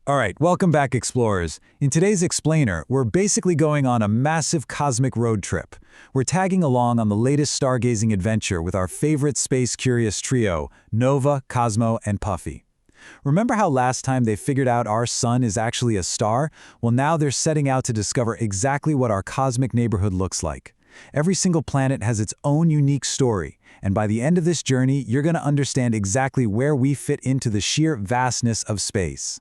All right, welcome back, explorers. In today's Explainer, we're basically going on a massive cosmic road trip. We're tagging along on the latest stargazing adventure with our favorite space-curious trio, Nova, Cosmo, and Puffy. Remember how last time they figured out our sun is actually a star? Well, now they're setting out to discover exactly what our cosmic neighborhood looks like. Every single planet has its own unique story, and by the end of this journey, you're going to understand exactly where we fit into the sheer vastness of space.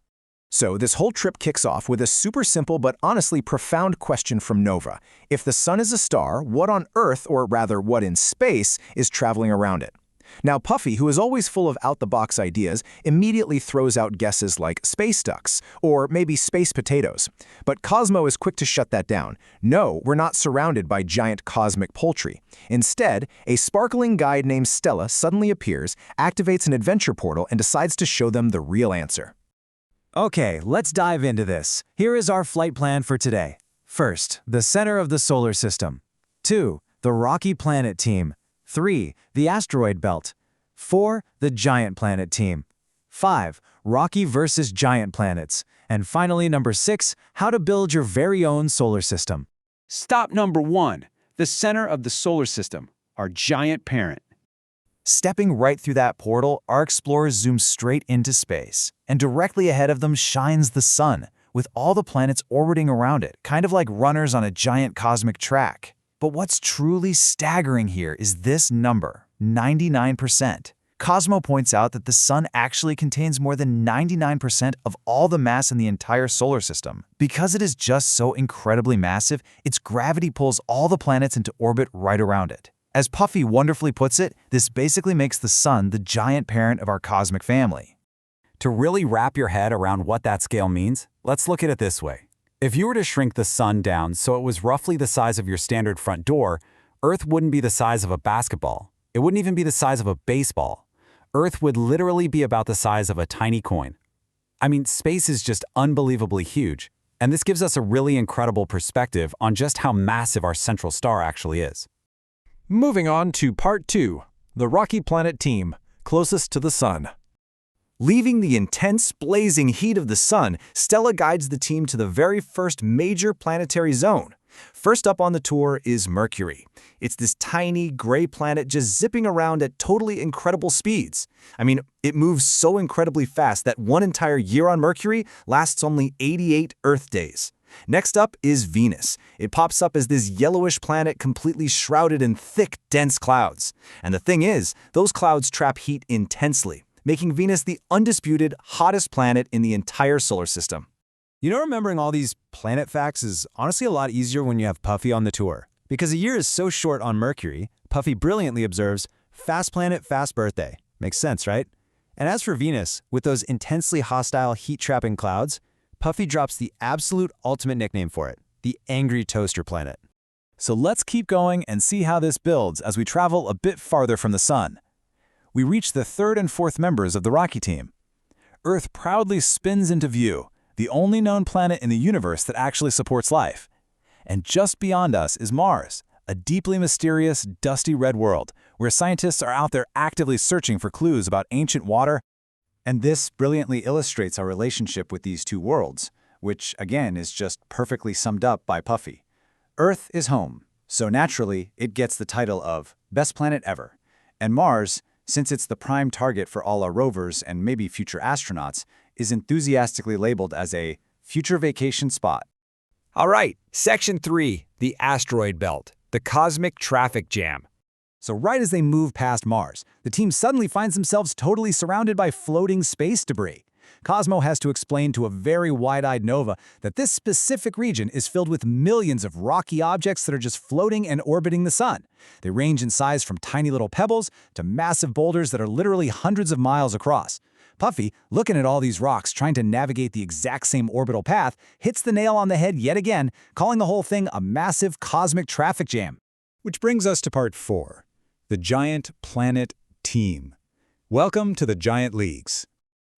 So this whole trip kicks off with a super simple but honestly profound question from Nova. If the sun is a star, what on Earth, or rather what in space, is traveling around it? Now Puffy, who is always full of out-the-box ideas, immediately throws out guesses like space ducks, or maybe space potatoes. But Cosmo is quick to shut that down. No, we're not surrounded by giant cosmic poultry. Instead, a sparkling guide named Stella suddenly appears, activates an adventure portal, and decides to show them the real answer. Okay, let's dive into this. Here is our flight plan for today. First, the center of the solar system. 2, the rocky planet team. 3, the asteroid belt. 4, the giant planet team. 5, rocky versus giant planets. And finally, number 6, how to build your very own solar system. Stop number 1, the center of the solar system, our giant parent. Stepping right through that portal, our explorers zoom straight into space, and directly ahead of them shines the sun, with all the planets orbiting around it, kind of like runners on a giant cosmic track. But what's truly staggering here is this number, 99%. Cosmo points out that the sun actually contains more than 99% of all the mass in the entire solar system. Because it is just so incredibly massive, its gravity pulls all the planets into orbit right around it. As Puffy wonderfully puts it, this basically makes the sun the giant parent of our cosmic family. To really wrap your head around what that scale means, let's look at it this way. If you were to shrink the sun down so it was roughly the size of your standard front door, Earth wouldn't be the size of a basketball. It wouldn't even be the size of a baseball. Earth would literally be about the size of a tiny coin. I mean, space is just unbelievably huge, and this gives us a really incredible perspective on just how massive our central star actually is. Moving on to Part 2, the rocky planet team, closest to the sun. Leaving the intense, blazing heat of the sun, Stella guides the team to the very first major planetary zone. First up on the tour is Mercury. It's this tiny, gray planet just zipping around at totally incredible speeds. I mean, it moves so incredibly fast that one entire year on Mercury lasts only 88 Earth days. Next up is Venus. It pops up as this yellowish planet completely shrouded in thick, dense clouds. And the thing is, those clouds trap heat intensely, making Venus the undisputed hottest planet in the entire solar system. You know, remembering all these planet facts is honestly a lot easier when you have Puffy on the tour. Because a year is so short on Mercury, Puffy brilliantly observes, "Fast planet, fast birthday." Makes sense, right? And as for Venus, with those intensely hostile heat-trapping clouds, Puffy drops the absolute ultimate nickname for it, the angry toaster planet. So let's keep going and see how this builds as we travel a bit farther from the sun. We reach the 3rd and 4th members of the rocky team. Earth proudly spins into view, the only known planet in the universe that actually supports life. And just beyond us is Mars, a deeply mysterious, dusty red world, where scientists are out there actively searching for clues about ancient water. And this brilliantly illustrates our relationship with these two worlds, which, again, is just perfectly summed up by Puffy. Earth is home, so naturally, it gets the title of Best Planet Ever. And Mars, since it's the prime target for all our rovers and maybe future astronauts, is enthusiastically labeled as a future vacation spot. All right, Section 3, the asteroid belt, the cosmic traffic jam. So right as they move past Mars, the team suddenly finds themselves totally surrounded by floating space debris. Cosmo has to explain to a very wide-eyed Nova that this specific region is filled with millions of rocky objects that are just floating and orbiting the sun. They range in size from tiny little pebbles to massive boulders that are literally hundreds of miles across. Puffy, looking at all these rocks trying to navigate the exact same orbital path, hits the nail on the head yet again, calling the whole thing a massive cosmic traffic jam. Which brings us to Part 4, the giant planet team. Welcome to the Giant Leagues.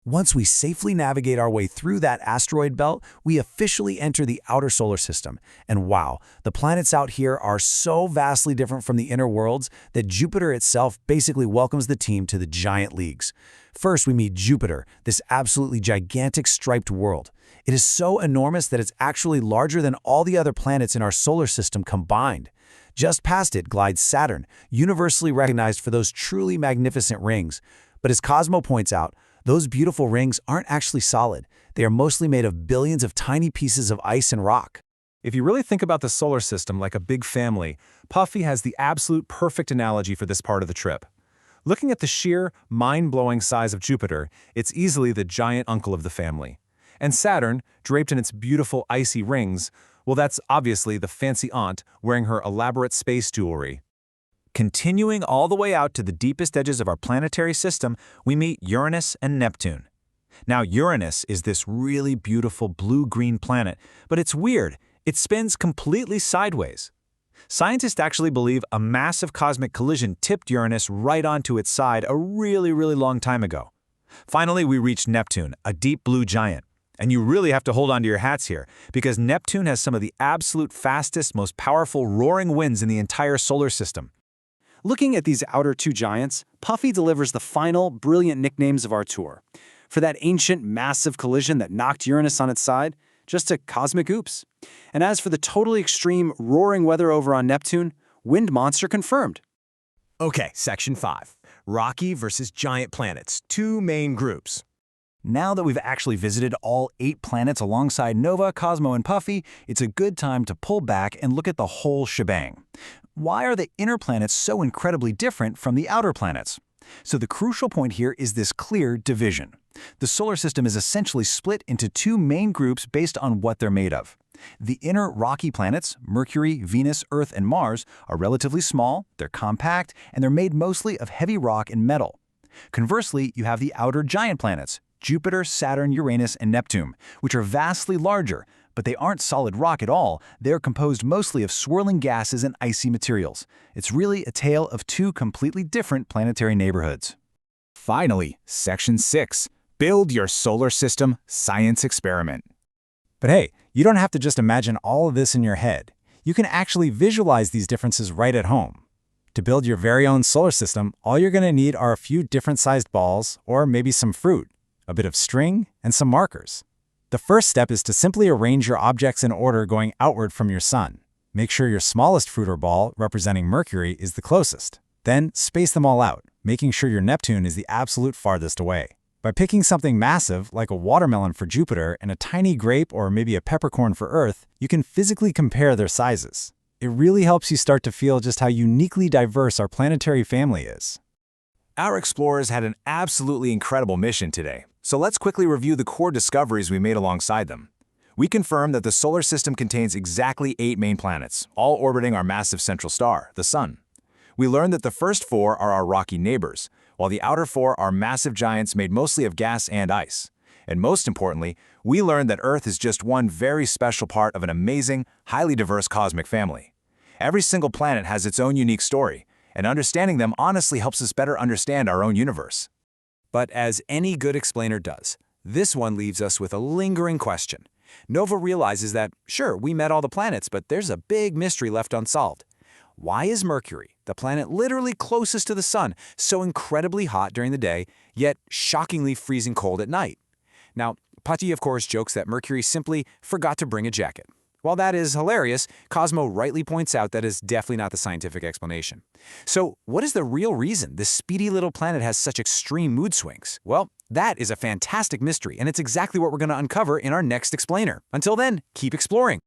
Once we safely navigate our way through that asteroid belt, we officially enter the outer solar system. And wow, the planets out here are so vastly different from the inner worlds that Jupiter itself basically welcomes the team to the giant leagues. First, we meet Jupiter, this absolutely gigantic striped world. It is so enormous that it's actually larger than all the other planets in our solar system combined. Just past it glides Saturn, universally recognized for those truly magnificent rings. But as Cosmo points out, those beautiful rings aren't actually solid. They are mostly made of billions of tiny pieces of ice and rock. If you really think about the solar system like a big family, Puffy has the absolute perfect analogy for this part of the trip. Looking at the sheer, mind-blowing size of Jupiter, it's easily the giant uncle of the family. And Saturn, draped in its beautiful icy rings, well, that's obviously the fancy aunt wearing her elaborate space jewelry. Continuing all the way out to the deepest edges of our planetary system, we meet Uranus and Neptune. Now, Uranus is this really beautiful blue-green planet, but it's weird. It spins completely sideways. Scientists actually believe a massive cosmic collision tipped Uranus right onto its side a really long time ago. Finally, we reach Neptune, a deep blue giant. And you really have to hold on to your hats here, because Neptune has some of the absolute fastest, most powerful roaring winds in the entire solar system. Looking at these outer two giants, Puffy delivers the final, brilliant nicknames of our tour. For that ancient, massive collision that knocked Uranus on its side, just a cosmic oops. And as for the totally extreme, roaring weather over on Neptune, wind monster confirmed. Okay, Section 5. Rocky versus giant planets, two main groups. Now that we've actually visited all 8 planets alongside Nova, Cosmo, and Puffy, it's a good time to pull back and look at the whole shebang. Why are the inner planets so incredibly different from the outer planets? So the crucial point here is this clear division. The solar system is essentially split into 2 main groups based on what they're made of. The inner rocky planets, Mercury, Venus, Earth, and Mars, are relatively small, they're compact, and they're made mostly of heavy rock and metal. Conversely, you have the outer giant planets, Jupiter, Saturn, Uranus, and Neptune, which are vastly larger, but they aren't solid rock at all. They're composed mostly of swirling gases and icy materials. It's really a tale of 2 completely different planetary neighborhoods. Finally, Section 6. Build your solar system science experiment. But hey, you don't have to just imagine all of this in your head. You can actually visualize these differences right at home. To build your very own solar system, all you're going to need are a few different-sized balls, or maybe some fruit, a bit of string, and some markers. The first step is to simply arrange your objects in order going outward from your sun. Make sure your smallest fruit or ball, representing Mercury, is the closest. Then space them all out, making sure your Neptune is the absolute farthest away. By picking something massive, like a watermelon for Jupiter and a tiny grape or maybe a peppercorn for Earth, you can physically compare their sizes. It really helps you start to feel just how uniquely diverse our planetary family is. Our explorers had an absolutely incredible mission today, so let's quickly review the core discoveries we made alongside them. We confirmed that the solar system contains exactly 8 main planets, all orbiting our massive central star, the Sun. We learned that the first 4 are our rocky neighbors, while the outer 4 are massive giants made mostly of gas and ice. And most importantly, we learned that Earth is just one very special part of an amazing, highly diverse cosmic family. Every single planet has its own unique story, and understanding them honestly helps us better understand our own universe. But as any good explainer does, this one leaves us with a lingering question. Nova realizes that, sure, we met all the planets, but there's a big mystery left unsolved. Why is Mercury, the planet literally closest to the Sun, so incredibly hot during the day, yet shockingly freezing cold at night? Now, Patti, of course, jokes that Mercury simply forgot to bring a jacket. While that is hilarious, Cosmo rightly points out that is definitely not the scientific explanation. So, what is the real reason this speedy little planet has such extreme mood swings? Well, that is a fantastic mystery, and it's exactly what we're going to uncover in our next explainer. Until then, keep exploring.